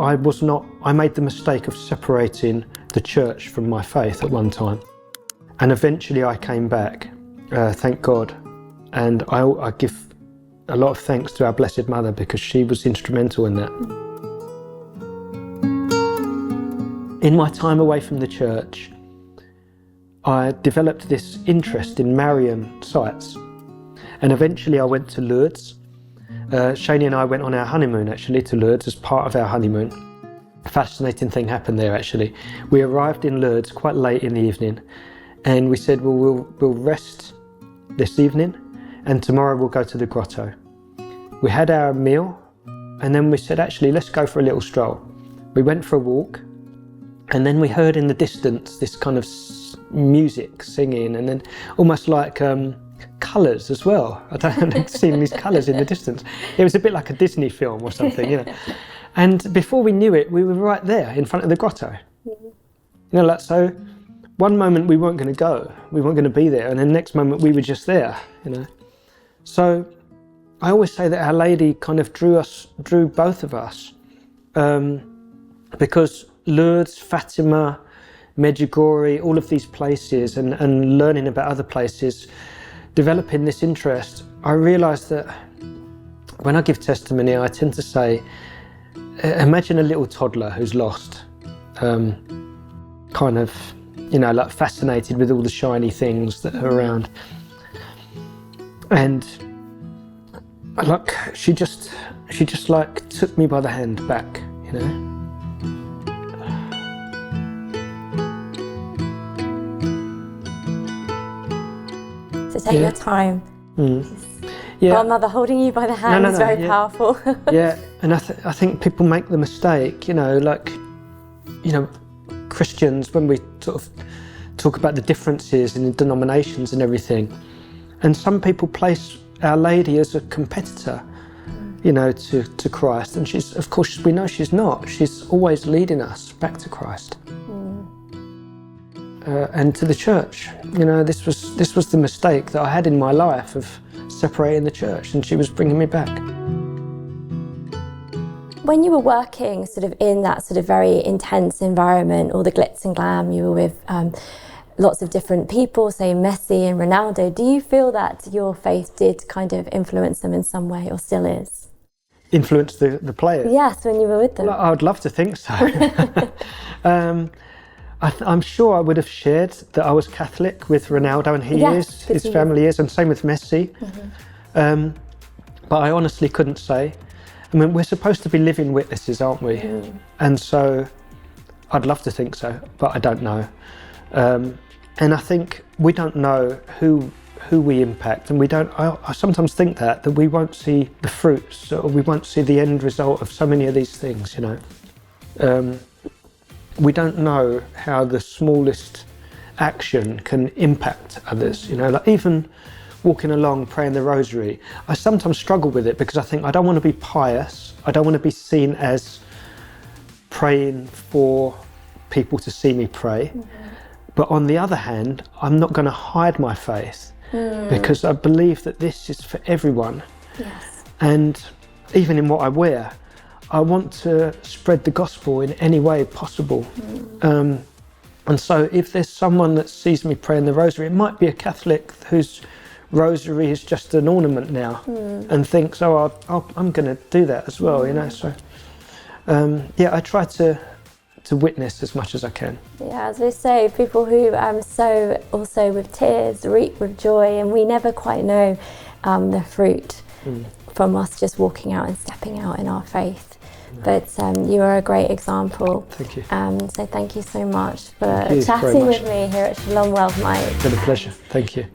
I made the mistake of separating the church from my faith at one time. And eventually I came back, thank God. And I give a lot of thanks to our Blessed Mother, because she was instrumental in that. In my time away from the church, I developed this interest in Marian sites. And eventually I went to Lourdes. Shani and I went on our honeymoon actually to Lourdes as part of our honeymoon. A fascinating thing happened there actually. We arrived in Lourdes quite late in the evening, and we said, well, we'll rest this evening and tomorrow we'll go to the grotto. We had our meal, and then we said, actually, let's go for a little stroll. We went for a walk, and then we heard in the distance this kind of music, singing, and then almost like colours as well. I don't know, seeing these colours in the distance. It was a bit like a Disney film or something, you know. And before we knew it, we were right there in front of the grotto. You know, like, so one moment we weren't going to go, we weren't going to be there, and then the next moment we were just there, you know. So I always say that Our Lady kind of drew both of us, because Lourdes, Fatima, Medjugorje, all of these places, and learning about other places, developing this interest, I realised that when I give testimony, I tend to say, imagine a little toddler who's lost, kind of, you know, like fascinated with all the shiny things that are around. And like, she just like took me by the hand back, you know. So take your time. Yeah. Godmother holding you by the hand is very powerful. Yeah, and I think people make the mistake, you know, like, you know, Christians, when we sort of talk about the differences in the denominations and everything, and some people place Our Lady as a competitor, you know, to Christ, and she's, of course, we know she's not. She's always leading us back to Christ. And to the church. You know, this was the mistake that I had in my life of separating the church, and she was bringing me back. When you were working sort of in that sort of very intense environment, all the glitz and glam, you were with lots of different people, say Messi and Ronaldo, do you feel that your faith did kind of influence them in some way, or still is? Influence the players? Yes, when you were with them. Well, I would love to think so. I'm sure I would have shared that I was Catholic with Ronaldo, and he is, his family is, and same with Messi. But I honestly couldn't say. I mean, we're supposed to be living witnesses, aren't we? And so I'd love to think so, but I don't know. And I think we don't know who we impact, and we don't. I sometimes think that we won't see the fruits, or we won't see the end result of so many of these things, you know. We don't know how the smallest action can impact others, you know, like even walking along praying the rosary. I sometimes struggle with it because I think I don't want to be pious. I don't want to be seen as praying for people to see me pray. But on the other hand, I'm not going to hide my faith because I believe that this is for everyone. And even in what I wear, I want to spread the gospel in any way possible. And so if there's someone that sees me praying the rosary, it might be a Catholic whose rosary is just an ornament now and thinks, oh, I'm going to do that as well, you know. So yeah, I try to witness as much as I can. Yeah, as we say, people who sow also with tears reap with joy, and we never quite know the fruit from us just walking out and stepping out in our faith. But you are a great example. Thank you. So thank you so much for chatting with me here at Shalom World Night. It's been a pleasure. Thank you.